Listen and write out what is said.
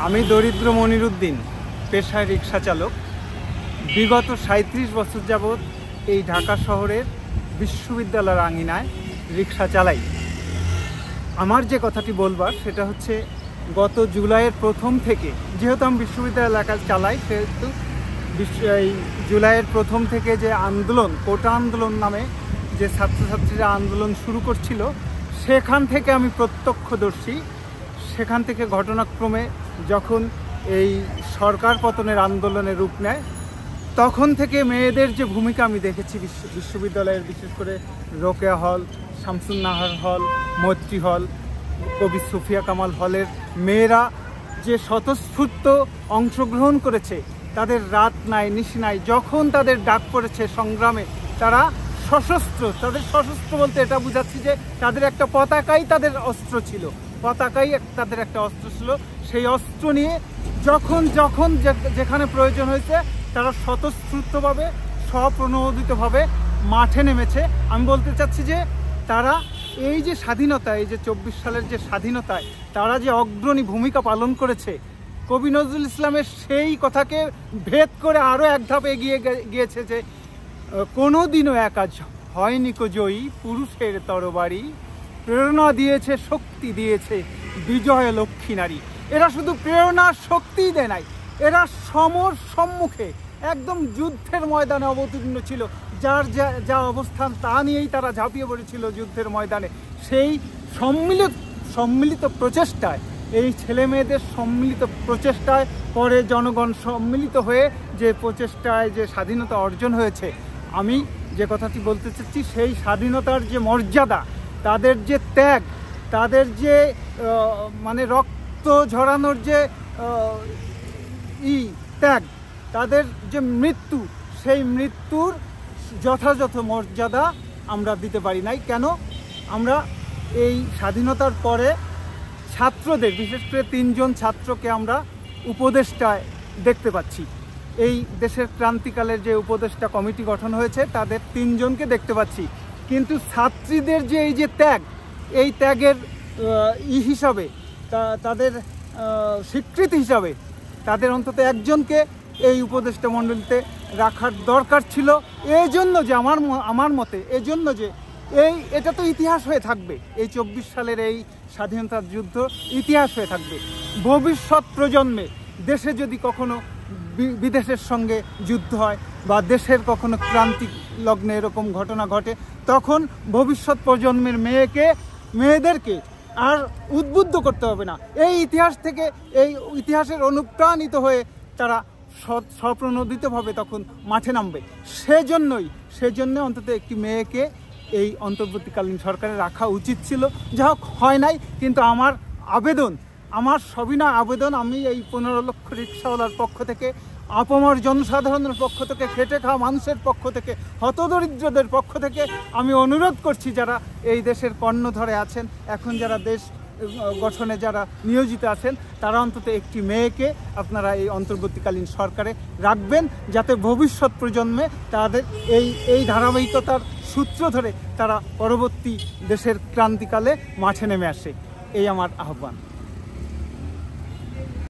আমি দরিদ্র মনিরুদ্দিন, পেশায় রিক্সা চালক। বিগত ৩৭ বছর যাবৎ এই ঢাকা শহরের বিশ্ববিদ্যালয়ের আঙিনায় রিক্সা চালাই। আমার যে কথাটি বলবার সেটা হচ্ছে, গত জুলাইয়ের প্রথম থেকে, যেহেতু আমি বিশ্ববিদ্যালয় এলাকায় চালাই, সেহেতু এই জুলাইয়ের প্রথম থেকে যে আন্দোলন, কোটা আন্দোলন নামে যে ছাত্রছাত্রীরা আন্দোলন শুরু করছিল, সেখান থেকে আমি প্রত্যক্ষদর্শী। সেখান থেকে ঘটনাক্রমে যখন এই সরকার পতনের আন্দোলনের রূপ নেয়, তখন থেকে মেয়েদের যে ভূমিকা আমি দেখেছি বিশ্ববিদ্যালয়ের, বিশেষ করে রোকেয়া হল, শামসুন নাহার হল, মৈত্রী হল, কবি সুফিয়া কামাল হলের মেয়েরা যে স্বতঃস্ফূর্ত অংশগ্রহণ করেছে, তাদের রাত নাই নিশি নাই, যখন তাদের ডাক পড়েছে সংগ্রামে, তারা সশস্ত্র। তাদের সশস্ত্র বলতে এটা বুঝাচ্ছি যে তাদের একটা পতাকাই তাদের অস্ত্র ছিল, পতাকাই তাদের একটা অস্ত্র ছিল। সেই অস্ত্র নিয়ে যখন যখন যেখানে প্রয়োজন হয়েছে, তারা স্বতঃস্ফূর্তভাবে, স্বপ্রণোদিতভাবে মাঠে নেমেছে। আমি বলতে চাচ্ছি যে তারা এই যে স্বাধীনতা, এই যে ২৪ সালের যে স্বাধীনতায় তারা যে অগ্রণী ভূমিকা পালন করেছে, কবি নজরুল ইসলামের সেই কথাকে ভেদ করে আরও এক ধাপ এগিয়ে গিয়েছে যে কোনো দিনও একা হয়নি কো জয়ী, পুরুষের তরবারি প্রেরণা দিয়েছে, শক্তি দিয়েছে বিজয় লক্ষ্মী নারী। এরা শুধু প্রেরণা শক্তিই দেয় নাই, এরা সমর সম্মুখে একদম যুদ্ধের ময়দানে অবতীর্ণ ছিল। যার যা অবস্থান তা নিয়েই তারা ঝাঁপিয়ে পড়েছিল যুদ্ধের ময়দানে। সেই সম্মিলিত প্রচেষ্টায়, এই ছেলে মেয়েদের সম্মিলিত প্রচেষ্টায়, পরে জনগণ সম্মিলিত হয়ে যে প্রচেষ্টায় যে স্বাধীনতা অর্জন হয়েছে, আমি যে কথাটি বলতে চাচ্ছি, সেই স্বাধীনতার যে মর্যাদা, তাদের যে ত্যাগ, তাদের যে মানে রক্ত ঝরানোর যে ত্যাগ, তাদের যে মৃত্যু, সেই মৃত্যুর যথাযথ মর্যাদা আমরা দিতে পারি নাই। কেন? আমরা এই স্বাধীনতার পরে ছাত্রদের, বিশেষ করে ৩ জন ছাত্রকে আমরা উপদেষ্টায় দেখতে পাচ্ছি। এই দেশের ক্রান্তিকালের যে উপদেষ্টা কমিটি গঠন হয়েছে, তাদের ৩ জনকে দেখতে পাচ্ছি। কিন্তু ছাত্রীদের যে এই যে ত্যাগ, এই ত্যাগের হিসাবে, তাদের স্বীকৃতি হিসাবে, তাদের অন্তত একজনকে এই উপদেষ্টা মণ্ডলীতে রাখার দরকার ছিল। এই জন্য যে আমার মতে, এই জন্য যে এটা তো ইতিহাস হয়ে থাকবে, এই ২৪ সালের এই স্বাধীনতার যুদ্ধ ইতিহাস হয়ে থাকবে। ভবিষ্যৎ প্রজন্মে দেশে যদি কখনো বিদেশের সঙ্গে যুদ্ধ হয়, বা দেশের কখনো ক্রান্তি লগ্নে এরকম ঘটনা ঘটে, তখন ভবিষ্যৎ প্রজন্মের মেয়েদেরকে আর উদ্বুদ্ধ করতে হবে না। এই ইতিহাস থেকে, এই ইতিহাসের অনুপ্রাণিত হয়ে তারা স্বপ্রণোদিতভাবে তখন মাঠে নামবে। সেজন্য অন্তত একটি মেয়েকে এই অন্তর্বর্তীকালীন সরকারে রাখা উচিত ছিল। যা হোক, হয় নাই। কিন্তু আমার আবেদন, আমার সবিনয় আবেদন, আমি এই ১৫ লক্ষ রিক্সাওয়ালার পক্ষ থেকে, আপামর জনসাধারণের পক্ষ থেকে, খেটে খাওয়া মানুষের পক্ষ থেকে, হতদরিদ্রদের পক্ষ থেকে আমি অনুরোধ করছি, যারা এই দেশের কর্ণধরে আছেন, এখন যারা দেশ গঠনে যারা নিয়োজিত আছেন, তারা অন্তত একটি মেয়েকে আপনারা এই অন্তর্বর্তীকালীন সরকারে রাখবেন, যাতে ভবিষ্যৎ প্রজন্মে তাদের এই ধারাবাহিকতার সূত্র ধরে তারা পরবর্তী দেশের ক্রান্তিকালে মাঠে নেমে আসে। এই আমার আহ্বান।